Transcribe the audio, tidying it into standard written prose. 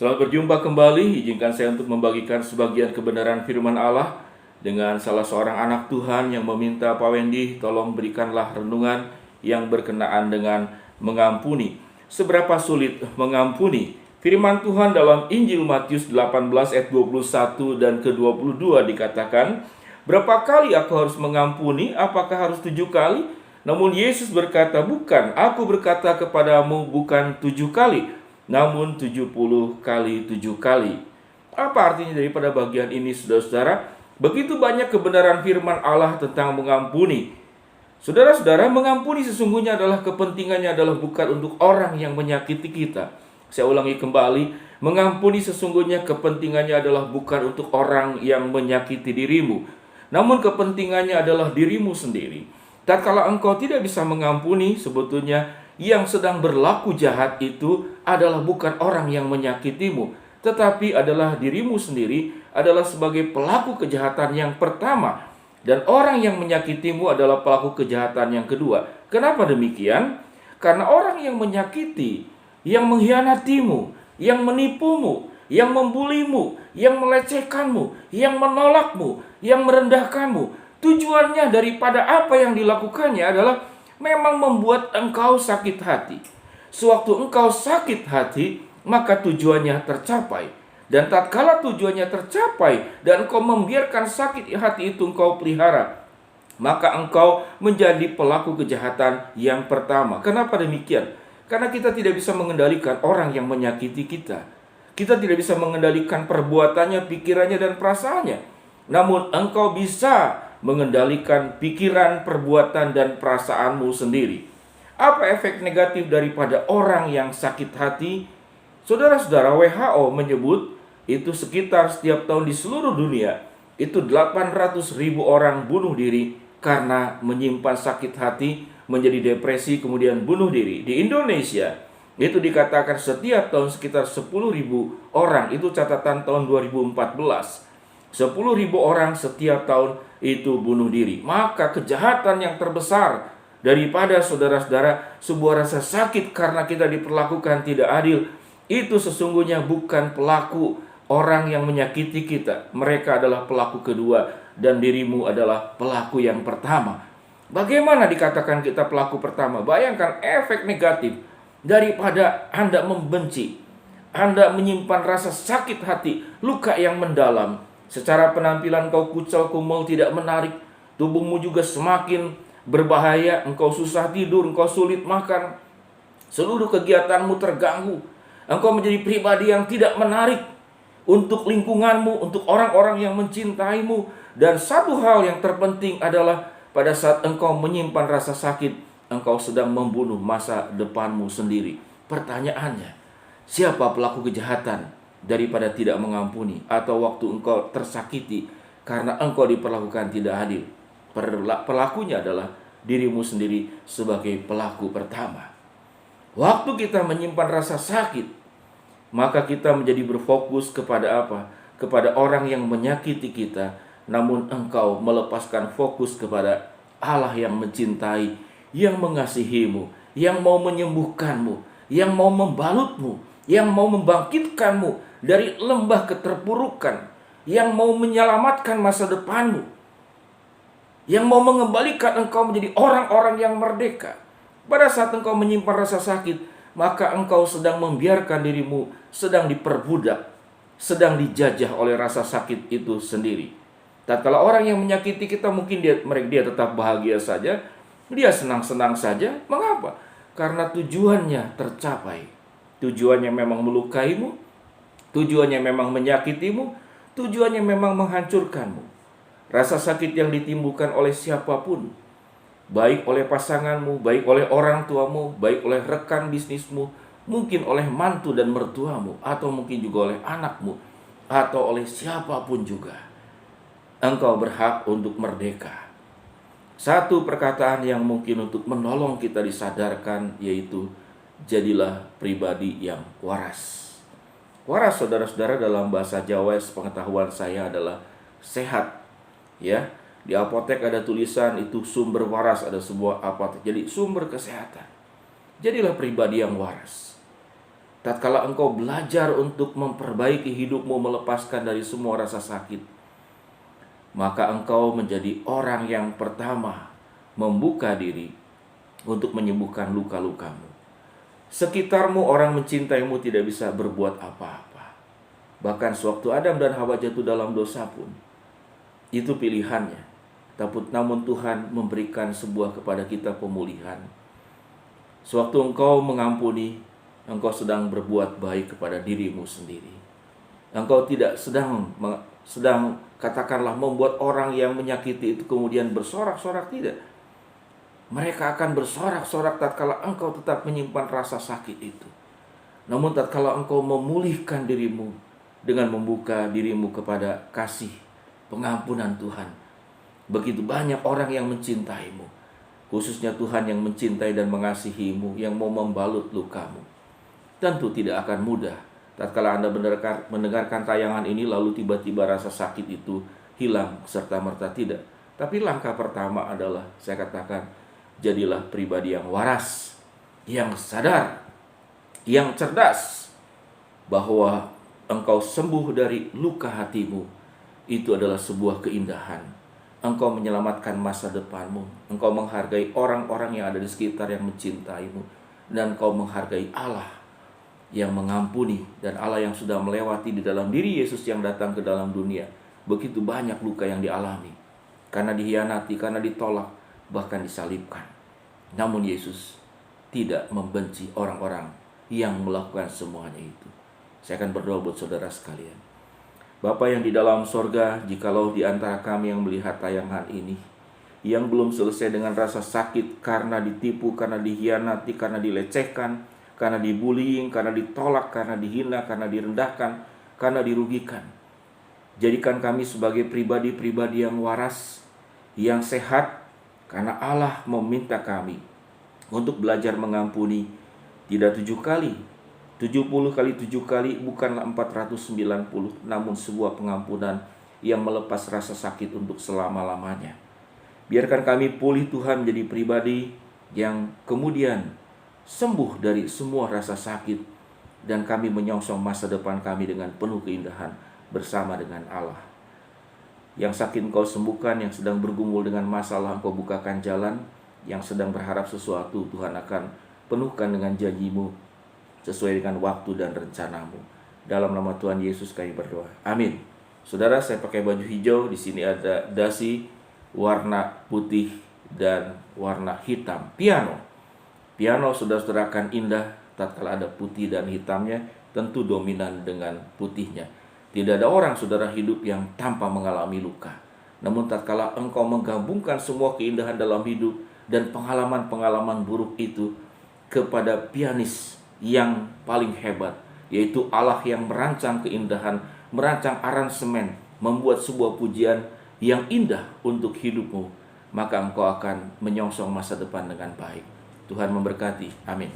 Selamat berjumpa kembali. Izinkan saya untuk membagikan sebagian kebenaran firman Allah dengan salah seorang anak Tuhan yang meminta Pak Wendy, tolong berikanlah renungan yang berkenaan dengan mengampuni. Seberapa sulit mengampuni? Firman Tuhan dalam Injil Matius 18 ayat 21 dan ke-22 dikatakan, "Berapa kali aku harus mengampuni? Apakah harus 7 kali?" Namun Yesus berkata, "Bukan, aku berkata kepadamu bukan 7 kali, namun 70 kali 7 kali." Apa artinya daripada bagian ini, saudara-saudara? Begitu banyak kebenaran firman Allah tentang mengampuni. Saudara-saudara, mengampuni sesungguhnya adalah kepentingannya adalah bukan untuk orang yang menyakiti kita. Saya ulangi kembali, mengampuni sesungguhnya kepentingannya adalah bukan untuk orang yang menyakiti dirimu, namun kepentingannya adalah dirimu sendiri. Tatkala engkau tidak bisa mengampuni, sebetulnya yang sedang berlaku jahat itu adalah bukan orang yang menyakitimu, tetapi adalah dirimu sendiri, adalah sebagai pelaku kejahatan yang pertama. Dan orang yang menyakitimu adalah pelaku kejahatan yang kedua. Kenapa demikian? Karena orang yang menyakiti, yang mengkhianatimu, yang menipumu, yang membulimu, yang melecehkanmu, yang menolakmu, yang merendahkanmu, tujuannya daripada apa yang dilakukannya adalah memang membuat engkau sakit hati. Sewaktu engkau sakit hati, maka tujuannya tercapai. Dan tatkala tujuannya tercapai dan engkau membiarkan sakit hati itu engkau pelihara, maka engkau menjadi pelaku kejahatan yang pertama. Kenapa demikian? Karena kita tidak bisa mengendalikan orang yang menyakiti kita. Kita tidak bisa mengendalikan perbuatannya, pikirannya, dan perasaannya. Namun engkau bisa mengendalikan pikiran, perbuatan, dan perasaanmu sendiri. Apa efek negatif daripada orang yang sakit hati? Saudara-saudara, WHO menyebut itu sekitar setiap tahun di seluruh dunia itu 800.000 orang bunuh diri karena menyimpan sakit hati, menjadi depresi, kemudian bunuh diri. Di Indonesia itu dikatakan setiap tahun sekitar 10.000 orang, itu catatan tahun 2014. 10.000 orang setiap tahun itu bunuh diri. Maka kejahatan yang terbesar daripada saudara-saudara sebuah rasa sakit karena kita diperlakukan tidak adil, itu sesungguhnya bukan pelaku orang yang menyakiti kita. Mereka adalah pelaku kedua dan dirimu adalah pelaku yang pertama. Bagaimana dikatakan kita pelaku pertama? Bayangkan efek negatif daripada Anda membenci, Anda menyimpan rasa sakit hati, luka yang mendalam. Secara penampilan kau kucel, kumel, tidak menarik. Tubuhmu juga semakin berbahaya. Engkau susah tidur, engkau sulit makan. Seluruh kegiatanmu terganggu. Engkau menjadi pribadi yang tidak menarik untuk lingkunganmu, untuk orang-orang yang mencintaimu. Dan satu hal yang terpenting adalah pada saat engkau menyimpan rasa sakit, engkau sedang membunuh masa depanmu sendiri. Pertanyaannya, siapa pelaku kejahatan daripada tidak mengampuni? Atau waktu engkau tersakiti karena engkau diperlakukan tidak adil? Pelakunya adalah dirimu sendiri sebagai pelaku pertama. Waktu kita menyimpan rasa sakit, maka kita menjadi berfokus kepada apa? Kepada orang yang menyakiti kita. Namun engkau melepaskan fokus kepada Allah yang mencintai, yang mengasihimu, yang mau menyembuhkanmu, yang mau membalutmu, yang mau membangkitkanmu dari lembah keterpurukan, yang mau menyelamatkan masa depanmu, yang mau mengembalikan engkau menjadi orang-orang yang merdeka. Pada saat engkau menyimpan rasa sakit, maka engkau sedang membiarkan dirimu sedang diperbudak, sedang dijajah oleh rasa sakit itu sendiri. Tatkala orang yang menyakiti kita, mungkin dia tetap bahagia saja, dia senang-senang saja. Mengapa? Karena tujuannya tercapai. Tujuannya memang melukaimu, tujuannya memang menyakitimu, tujuannya memang menghancurkanmu. Rasa sakit yang ditimbulkan oleh siapapun, baik oleh pasanganmu, baik oleh orang tuamu, baik oleh rekan bisnismu, mungkin oleh mantu dan mertuamu, atau mungkin juga oleh anakmu, atau oleh siapapun juga. Engkau berhak untuk merdeka. Satu perkataan yang mungkin untuk menolong kita disadarkan, yaitu jadilah pribadi yang waras. Waras, saudara-saudara, dalam bahasa Jawa sepengetahuan saya adalah sehat. Ya, di apotek ada tulisan itu sumber waras, ada sebuah apotek. Jadi sumber kesehatan. Jadilah pribadi yang waras. tatkala engkau belajar untuk memperbaiki hidupmu, melepaskan dari semua rasa sakit, maka engkau menjadi orang yang pertama membuka diri untuk menyembuhkan luka-lukamu. Sekitarmu orang mencintaimu tidak bisa berbuat apa-apa. Bahkan sewaktu Adam dan Hawa jatuh dalam dosa pun, itu pilihannya. Namun Tuhan memberikan sebuah kepada kita pemulihan. Sewaktu engkau mengampuni, engkau sedang berbuat baik kepada dirimu sendiri. Engkau tidak sedang katakanlah membuat orang yang menyakiti itu kemudian bersorak-sorak, tidak. Mereka akan bersorak-sorak tatkala engkau tetap menyimpan rasa sakit itu. Namun tatkala engkau memulihkan dirimu dengan membuka dirimu kepada kasih pengampunan Tuhan, begitu banyak orang yang mencintaimu, khususnya Tuhan yang mencintai dan mengasihimu, yang mau membalut lukamu. Tentu tidak akan mudah tatkala Anda mendengarkan tayangan ini lalu tiba-tiba rasa sakit itu hilang serta-merta, tidak. Tapi langkah pertama adalah, saya katakan, jadilah pribadi yang waras, yang sadar, yang cerdas, bahwa engkau sembuh dari luka hatimu. Itu adalah sebuah keindahan. Engkau menyelamatkan masa depanmu. Engkau menghargai orang-orang yang ada di sekitar yang mencintaimu. Dan engkau menghargai Allah yang mengampuni, dan Allah yang sudah melewati di dalam diri Yesus yang datang ke dalam dunia. Begitu banyak luka yang dialami, karena dikhianati, karena ditolak, bahkan disalibkan. Namun Yesus tidak membenci orang-orang yang melakukan semuanya itu. Saya akan berdoa buat saudara sekalian. Bapa yang di dalam sorga, jikalau di antara kami yang melihat tayangan ini, yang belum selesai dengan rasa sakit karena ditipu, karena dikhianati, karena dilecehkan, karena dibullying, karena ditolak, karena dihina, karena direndahkan, karena dirugikan, jadikan kami sebagai pribadi-pribadi yang waras, yang sehat, karena Allah meminta kami untuk belajar mengampuni, tidak 7 kali, 70 kali 7 kali, bukanlah 490, namun sebuah pengampunan yang melepas rasa sakit untuk selama-lamanya. Biarkan kami pulih Tuhan, menjadi pribadi yang kemudian sembuh dari semua rasa sakit, dan kami menyongsong masa depan kami dengan penuh keindahan bersama dengan Allah. Yang sakit engkau sembuhkan, yang sedang bergumul dengan masalah engkau bukakan jalan, yang sedang berharap sesuatu Tuhan akan penuhkan dengan janjimu sesuai dengan waktu dan rencanamu. Dalam nama Tuhan Yesus kami berdoa. Amin. Saudara, saya pakai baju hijau. Di sini ada dasi warna putih dan warna hitam. Piano saudara-saudara akan indah tatkala ada putih dan hitamnya, tentu dominan dengan putihnya. Tidak ada orang saudara hidup yang tanpa mengalami luka. Namun tatkala engkau menggabungkan semua keindahan dalam hidup dan pengalaman-pengalaman buruk itu kepada pianis yang paling hebat, yaitu Allah yang merancang keindahan, merancang aransemen, membuat sebuah pujian yang indah untuk hidupmu, maka engkau akan menyongsong masa depan dengan baik. Tuhan memberkati. Amin.